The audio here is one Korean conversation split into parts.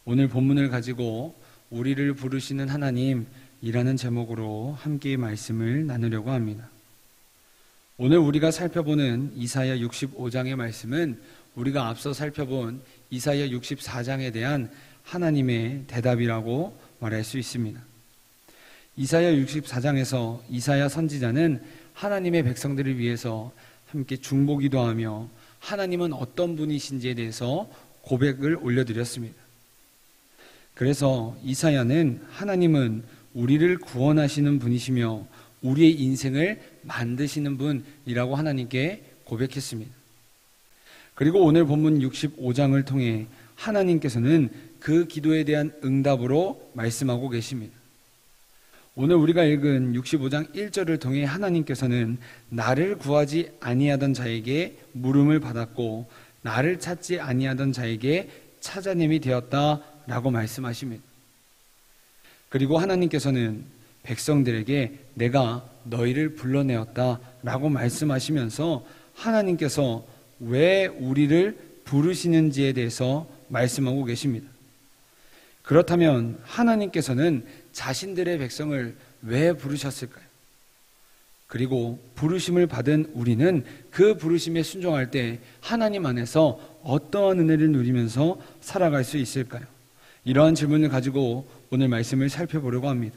오늘 본문을 가지고 우리를 부르시는 하나님이라는 제목으로 함께 말씀을 나누려고 합니다. 오늘 우리가 살펴보는 이사야 65장의 말씀은 우리가 앞서 살펴본 이사야 64장에 대한 하나님의 대답이라고 말할 수 있습니다. 이사야 64장에서 이사야 선지자는 하나님의 백성들을 위해서 함께 중보기도하며 하나님은 어떤 분이신지에 대해서 고백을 올려드렸습니다. 그래서 이사야는 하나님은 우리를 구원하시는 분이시며 우리의 인생을 만드시는 분이라고 하나님께 고백했습니다. 그리고 오늘 본문 65장을 통해 하나님께서는 그 기도에 대한 응답으로 말씀하고 계십니다. 오늘 우리가 읽은 65장 1절을 통해 하나님께서는 나를 구하지 아니하던 자에게 물음을 받았고 나를 찾지 아니하던 자에게 찾아냄이 되었다라고 말씀하십니다. 그리고 하나님께서는 백성들에게 내가 너희를 불러내었다라고 말씀하시면서 하나님께서 왜 우리를 부르시는지에 대해서 말씀하고 계십니다. 그렇다면 하나님께서는 자신들의 백성을 왜 부르셨을까요? 그리고 부르심을 받은 우리는 그 부르심에 순종할 때 하나님 안에서 어떠한 은혜를 누리면서 살아갈 수 있을까요? 이러한 질문을 가지고 오늘 말씀을 살펴보려고 합니다.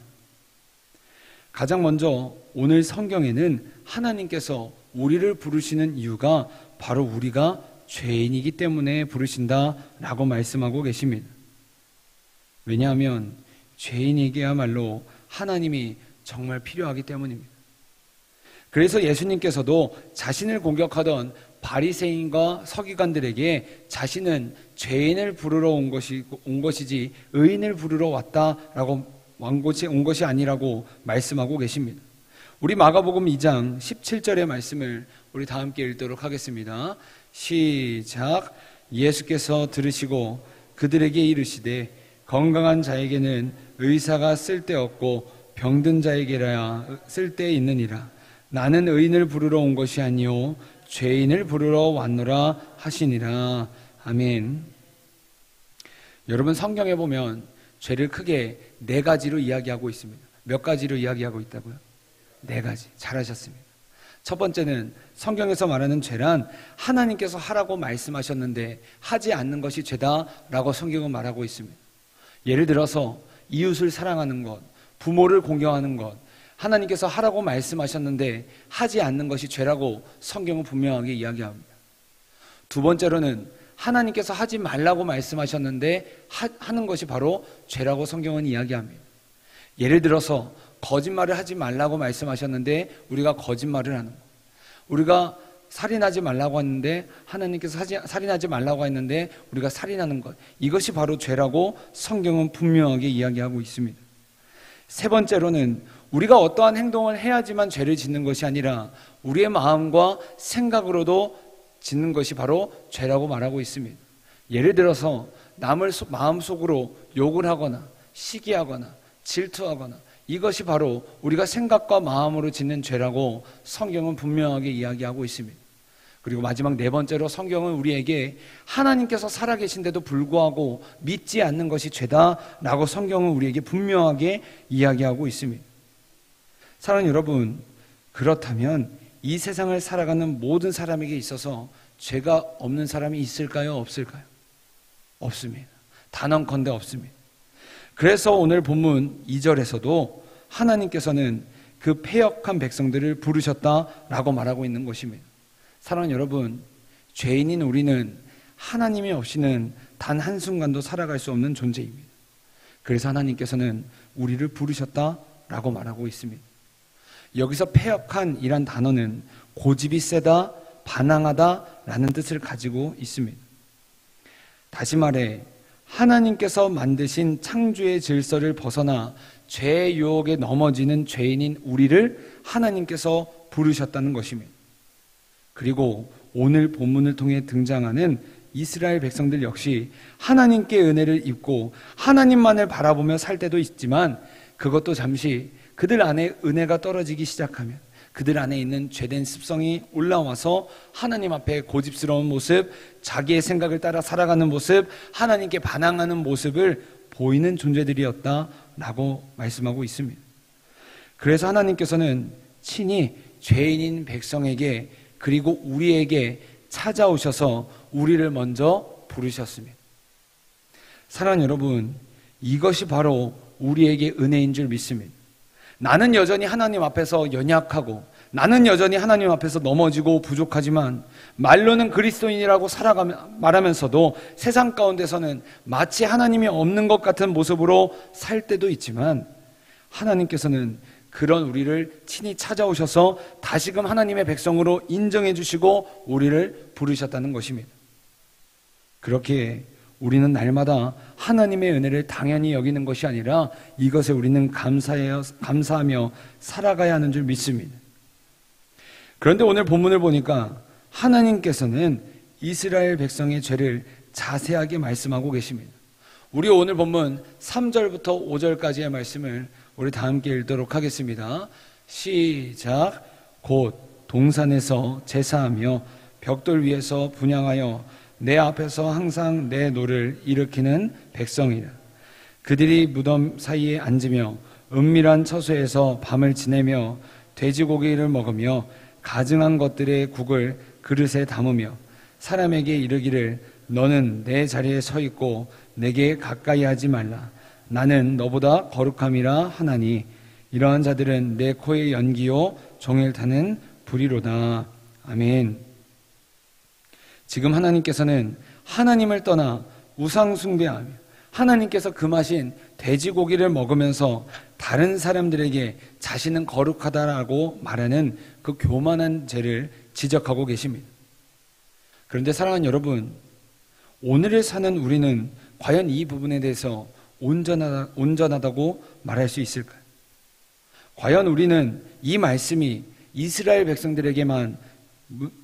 가장 먼저 오늘 성경에는 하나님께서 우리를 부르시는 이유가 바로 우리가 죄인이기 때문에 부르신다라고 말씀하고 계십니다. 왜냐하면 죄인에게야말로 하나님이 정말 필요하기 때문입니다. 그래서 예수님께서도 자신을 공격하던 바리새인과 서기관들에게 자신은 죄인을 부르러 온 것이지 의인을 부르러 왔다라고 온 것이 아니라고 말씀하고 계십니다. 우리 마가복음 2장 17절의 말씀을 우리 다 함께 읽도록 하겠습니다. 시작. 예수께서 들으시고 그들에게 이르시되 건강한 자에게는 의사가 쓸데없고 병든 자에게라야 쓸데있느니라. 나는 의인을 부르러 온 것이 아니요 죄인을 부르러 왔노라 하시니라. 아멘. 여러분, 성경에 보면 죄를 크게 네 가지로 이야기하고 있습니다. 몇 가지로 이야기하고 있다고요? 네 가지. 잘하셨습니다. 첫 번째는 성경에서 말하는 죄란 하나님께서 하라고 말씀하셨는데 하지 않는 것이 죄다라고 성경은 말하고 있습니다. 예를 들어서 이웃을 사랑하는 것, 부모를 공경하는 것, 하나님께서 하라고 말씀하셨는데 하지 않는 것이 죄라고 성경은 분명하게 이야기합니다. 두 번째로는 하나님께서 하지 말라고 말씀하셨는데 하는 것이 바로 죄라고 성경은 이야기합니다. 예를 들어서 거짓말을 하지 말라고 말씀하셨는데 우리가 거짓말을 하는 것, 우리가 살인하지 말라고 했는데 하나님께서 살인하지 말라고 했는데 우리가 살인하는 것, 이것이 바로 죄라고 성경은 분명하게 이야기하고 있습니다. 세 번째로는 우리가 어떠한 행동을 해야지만 죄를 짓는 것이 아니라 우리의 마음과 생각으로도 짓는 것이 바로 죄라고 말하고 있습니다. 예를 들어서 남을 마음속으로 욕을 하거나 시기하거나 질투하거나 이것이 바로 우리가 생각과 마음으로 짓는 죄라고 성경은 분명하게 이야기하고 있습니다. 그리고 마지막 네 번째로 성경은 우리에게 하나님께서 살아계신데도 불구하고 믿지 않는 것이 죄다라고 성경은 우리에게 분명하게 이야기하고 있습니다. 사랑하는 여러분, 그렇다면 이 세상을 살아가는 모든 사람에게 있어서 죄가 없는 사람이 있을까요? 없을까요? 없습니다. 단언컨대 없습니다. 그래서 오늘 본문 2절에서도 하나님께서는 그 패역한 백성들을 부르셨다라고 말하고 있는 것입니다. 사랑하는 여러분, 죄인인 우리는 하나님이 없이는 단 한순간도 살아갈 수 없는 존재입니다. 그래서 하나님께서는 우리를 부르셨다라고 말하고 있습니다. 여기서 패역한 이란 단어는 고집이 세다, 반항하다 라는 뜻을 가지고 있습니다. 다시 말해 하나님께서 만드신 창조의 질서를 벗어나 죄의 유혹에 넘어지는 죄인인 우리를 하나님께서 부르셨다는 것입니다. 그리고 오늘 본문을 통해 등장하는 이스라엘 백성들 역시 하나님께 은혜를 입고 하나님만을 바라보며 살 때도 있지만 그것도 잠시 그들 안에 은혜가 떨어지기 시작하면, 그들 안에 있는 죄된 습성이 올라와서 하나님 앞에 고집스러운 모습, 자기의 생각을 따라 살아가는 모습, 하나님께 반항하는 모습을 보이는 존재들이었다라고 말씀하고 있습니다. 그래서 하나님께서는 친히 죄인인 백성에게 그리고 우리에게 찾아오셔서 우리를 먼저 부르셨습니다. 사랑하는 여러분, 이것이 바로 우리에게 은혜인 줄 믿습니다. 나는 여전히 하나님 앞에서 연약하고 나는 여전히 하나님 앞에서 넘어지고 부족하지만 말로는 그리스도인이라고 말하면서도 세상 가운데서는 마치 하나님이 없는 것 같은 모습으로 살 때도 있지만 하나님께서는 그런 우리를 친히 찾아오셔서 다시금 하나님의 백성으로 인정해 주시고 우리를 부르셨다는 것입니다. 그렇게 우리는 날마다 하나님의 은혜를 당연히 여기는 것이 아니라 이것에 우리는 감사하며 살아가야 하는 줄 믿습니다. 그런데 오늘 본문을 보니까 하나님께서는 이스라엘 백성의 죄를 자세하게 말씀하고 계십니다. 우리 오늘 본문 3절부터 5절까지의 말씀을 우리 다 함께 읽도록 하겠습니다. 시작. 곧 동산에서 제사하며 벽돌 위에서 분향하여 내 앞에서 항상 내 노를 일으키는 백성이라. 그들이 무덤 사이에 앉으며 은밀한 처소에서 밤을 지내며 돼지고기를 먹으며 가증한 것들의 국을 그릇에 담으며 사람에게 이르기를 너는 내 자리에 서 있고 내게 가까이 하지 말라. 나는 너보다 거룩함이라 하나니 이러한 자들은 내 코의 연기요 종일 타는 불이로다. 아멘. 지금 하나님께서는 하나님을 떠나 우상 숭배하며 하나님께서 금하신 돼지고기를 먹으면서 다른 사람들에게 자신은 거룩하다라고 말하는 그 교만한 죄를 지적하고 계십니다. 그런데 사랑하는 여러분, 오늘을 사는 우리는 과연 이 부분에 대해서 온전하다고 말할 수 있을까요? 과연 우리는 이 말씀이 이스라엘 백성들에게만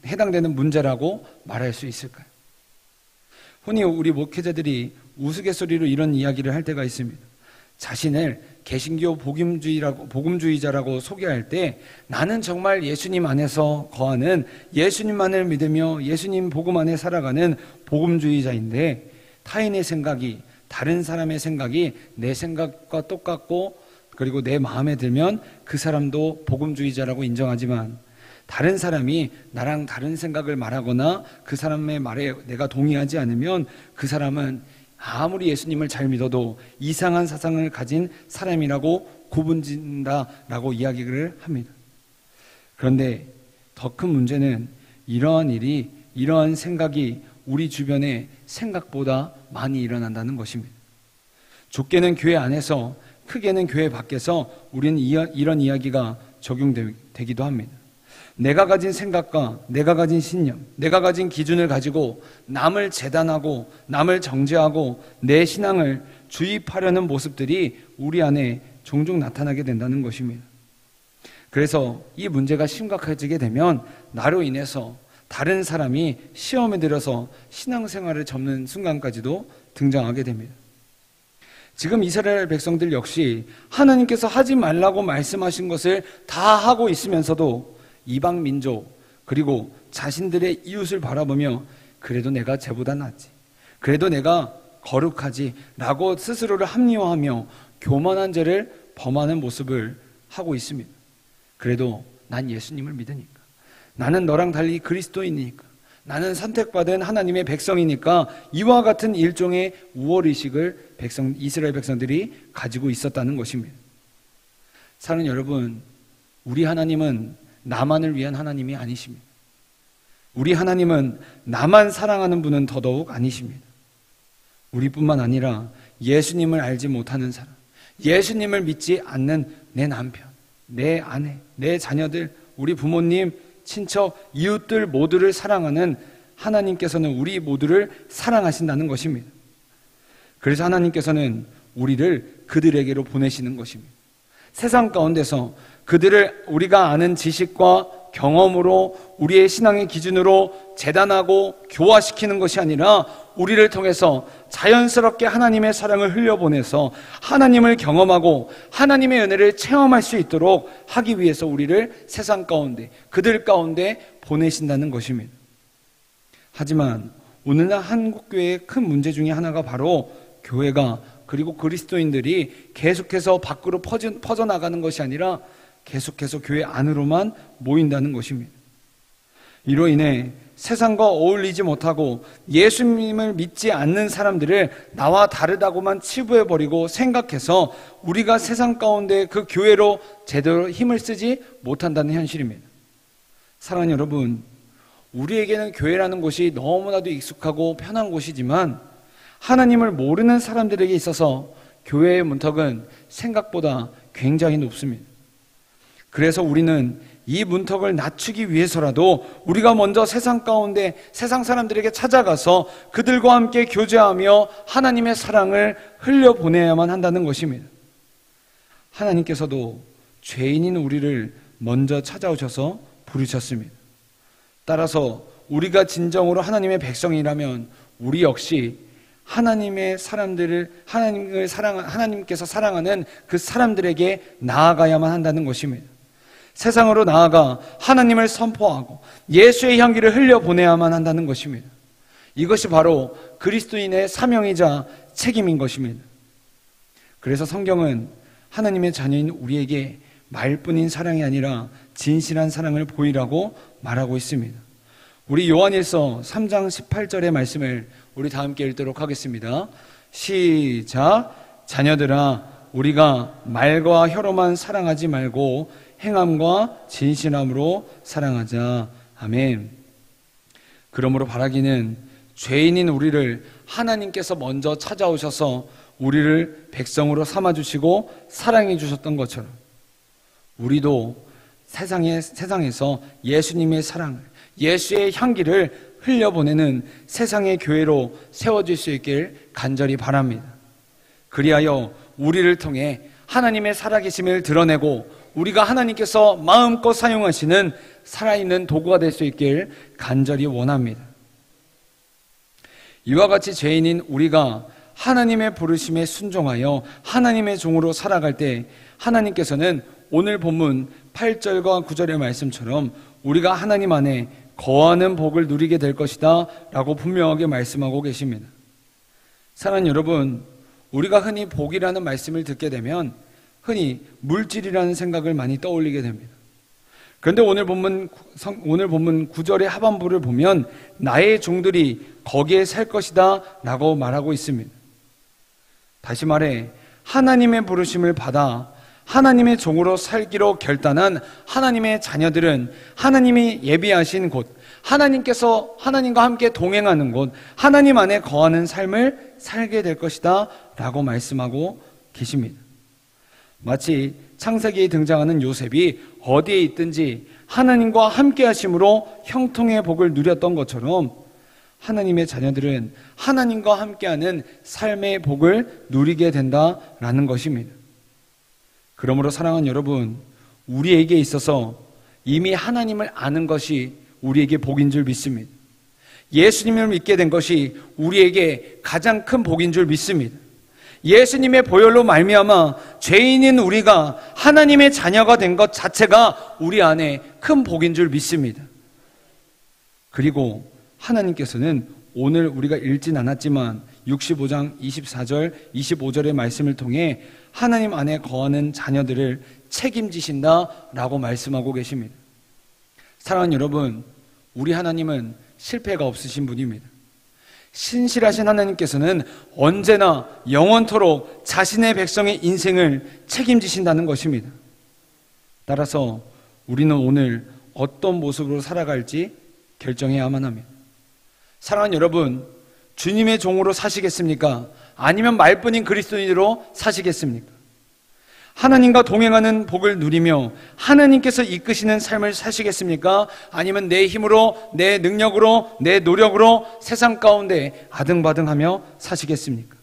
해당되는 문제라고 말할 수 있을까요? 흔히 우리 목회자들이 우스갯소리로 이런 이야기를 할 때가 있습니다. 자신을 개신교 복음주의자라고 소개할 때 나는 정말 예수님 안에서 거하는 예수님만을 믿으며 예수님 복음 안에 살아가는 복음주의자인데 타인의 생각이 다른 사람의 생각이 내 생각과 똑같고 그리고 내 마음에 들면 그 사람도 복음주의자라고 인정하지만 다른 사람이 나랑 다른 생각을 말하거나 그 사람의 말에 내가 동의하지 않으면 그 사람은 아무리 예수님을 잘 믿어도 이상한 사상을 가진 사람이라고 구분짓는다라고 이야기를 합니다. 그런데 더 큰 문제는 이러한 생각이 우리 주변에 생각보다 많이 일어난다는 것입니다. 좁게는 교회 안에서 크게는 교회 밖에서 우리는 이런 이야기가 적용되기도 합니다. 내가 가진 생각과 내가 가진 신념, 내가 가진 기준을 가지고 남을 재단하고 남을 정죄하고 내 신앙을 주입하려는 모습들이 우리 안에 종종 나타나게 된다는 것입니다. 그래서 이 문제가 심각해지게 되면 나로 인해서 다른 사람이 시험에 들어서 신앙생활을 접는 순간까지도 등장하게 됩니다. 지금 이스라엘 백성들 역시 하나님께서 하지 말라고 말씀하신 것을 다 하고 있으면서도 이방 민족 그리고 자신들의 이웃을 바라보며 그래도 내가 쟤보다 낫지, 그래도 내가 거룩하지 라고 스스로를 합리화하며 교만한 죄를 범하는 모습을 하고 있습니다. 그래도 난 예수님을 믿으니까, 나는 너랑 달리 그리스도인이니까, 나는 선택받은 하나님의 백성이니까 이와 같은 일종의 우월의식을 이스라엘 백성들이 가지고 있었다는 것입니다. 사랑하는 여러분, 우리 하나님은 나만을 위한 하나님이 아니십니다. 우리 하나님은 나만 사랑하는 분은 더더욱 아니십니다. 우리뿐만 아니라 예수님을 알지 못하는 사람, 예수님을 믿지 않는 내 남편, 내 아내, 내 자녀들, 우리 부모님, 친척, 이웃들 모두를 사랑하는 하나님께서는 우리 모두를 사랑하신다는 것입니다. 그래서 하나님께서는 우리를 그들에게로 보내시는 것입니다. 세상 가운데서 그들을 우리가 아는 지식과 경험으로 우리의 신앙의 기준으로 재단하고 교화시키는 것이 아니라 우리를 통해서 자연스럽게 하나님의 사랑을 흘려보내서 하나님을 경험하고 하나님의 은혜를 체험할 수 있도록 하기 위해서 우리를 세상 가운데, 그들 가운데 보내신다는 것입니다. 하지만 오늘날 한국교회의 큰 문제 중에 하나가 바로 교회가, 그리고 그리스도인들이 계속해서 밖으로 퍼져나가는 것이 아니라 계속해서 교회 안으로만 모인다는 것입니다. 이로 인해 세상과 어울리지 못하고 예수님을 믿지 않는 사람들을 나와 다르다고만 치부해버리고 생각해서 우리가 세상 가운데 그 교회로 제대로 힘을 쓰지 못한다는 현실입니다. 사랑하는 여러분, 우리에게는 교회라는 곳이 너무나도 익숙하고 편한 곳이지만 하나님을 모르는 사람들에게 있어서 교회의 문턱은 생각보다 굉장히 높습니다. 그래서 우리는 이 문턱을 낮추기 위해서라도 우리가 먼저 세상 가운데 세상 사람들에게 찾아가서 그들과 함께 교제하며 하나님의 사랑을 흘려보내야만 한다는 것입니다. 하나님께서도 죄인인 우리를 먼저 찾아오셔서 부르셨습니다. 따라서 우리가 진정으로 하나님의 백성이라면 우리 역시 하나님의 사람들을 하나님께서 사랑하는 그 사람들에게 나아가야만 한다는 것입니다. 세상으로 나아가 하나님을 선포하고 예수의 향기를 흘려보내야만 한다는 것입니다. 이것이 바로 그리스도인의 사명이자 책임인 것입니다. 그래서 성경은 하나님의 자녀인 우리에게 말뿐인 사랑이 아니라 진실한 사랑을 보이라고 말하고 있습니다. 우리 요한일서 3장 18절의 말씀을 우리 다 함께 읽도록 하겠습니다. 시작. 자녀들아, 우리가 말과 혀로만 사랑하지 말고 행함과 진실함으로 사랑하자. 아멘. 그러므로 바라기는 죄인인 우리를 하나님께서 먼저 찾아오셔서 우리를 백성으로 삼아주시고 사랑해 주셨던 것처럼 우리도 세상에서 예수님의 사랑을, 예수의 향기를 흘려보내는 세상의 교회로 세워질 수 있길 간절히 바랍니다. 그리하여 우리를 통해 하나님의 살아계심을 드러내고 우리가 하나님께서 마음껏 사용하시는 살아있는 도구가 될 수 있길 간절히 원합니다. 이와 같이 죄인인 우리가 하나님의 부르심에 순종하여 하나님의 종으로 살아갈 때 하나님께서는 오늘 본문 8절과 9절의 말씀처럼 우리가 하나님 안에 거하는 복을 누리게 될 것이다 라고 분명하게 말씀하고 계십니다. 사랑하는 여러분, 우리가 흔히 복이라는 말씀을 듣게 되면 흔히 물질이라는 생각을 많이 떠올리게 됩니다. 그런데 오늘 본문 9절의 하반부를 보면 나의 종들이 거기에 살 것이다 라고 말하고 있습니다. 다시 말해 하나님의 부르심을 받아 하나님의 종으로 살기로 결단한 하나님의 자녀들은 하나님이 예비하신 곳, 하나님께서 하나님과 함께 동행하는 곳, 하나님 안에 거하는 삶을 살게 될 것이다 라고 말씀하고 계십니다. 마치 창세기에 등장하는 요셉이 어디에 있든지 하나님과 함께 하심으로 형통의 복을 누렸던 것처럼 하나님의 자녀들은 하나님과 함께하는 삶의 복을 누리게 된다라는 것입니다. 그러므로 사랑하는 여러분, 우리에게 있어서 이미 하나님을 아는 것이 우리에게 복인 줄 믿습니다. 예수님을 믿게 된 것이 우리에게 가장 큰 복인 줄 믿습니다. 예수님의 보혈로 말미암아 죄인인 우리가 하나님의 자녀가 된 것 자체가 우리 안에 큰 복인 줄 믿습니다. 그리고 하나님께서는 오늘 우리가 읽진 않았지만 65장 24절, 25절의 말씀을 통해 하나님 안에 거하는 자녀들을 책임지신다라고 말씀하고 계십니다. 사랑하는 여러분, 우리 하나님은 실패가 없으신 분입니다. 신실하신 하나님께서는 언제나 영원토록 자신의 백성의 인생을 책임지신다는 것입니다. 따라서 우리는 오늘 어떤 모습으로 살아갈지 결정해야만 합니다. 사랑하는 여러분, 주님의 종으로 사시겠습니까? 아니면 말뿐인 그리스도인으로 사시겠습니까? 하나님과 동행하는 복을 누리며 하나님께서 이끄시는 삶을 사시겠습니까? 아니면 내 힘으로, 내 능력으로, 내 노력으로 세상 가운데 아등바등하며 사시겠습니까?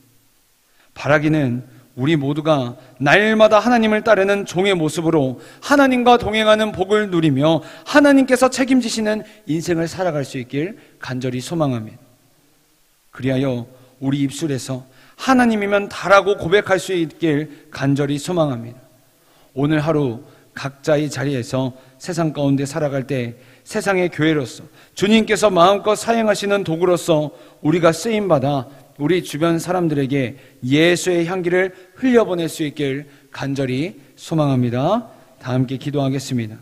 바라기는 우리 모두가 날마다 하나님을 따르는 종의 모습으로 하나님과 동행하는 복을 누리며 하나님께서 책임지시는 인생을 살아갈 수 있길 간절히 소망합니다. 그리하여 우리 입술에서 하나님이면 다라고 고백할 수 있길 간절히 소망합니다. 오늘 하루 각자의 자리에서 세상 가운데 살아갈 때 세상의 교회로서 주님께서 마음껏 사용하시는 도구로서 우리가 쓰임받아 우리 주변 사람들에게 예수의 향기를 흘려보낼 수 있길 간절히 소망합니다. 다 함께 기도하겠습니다.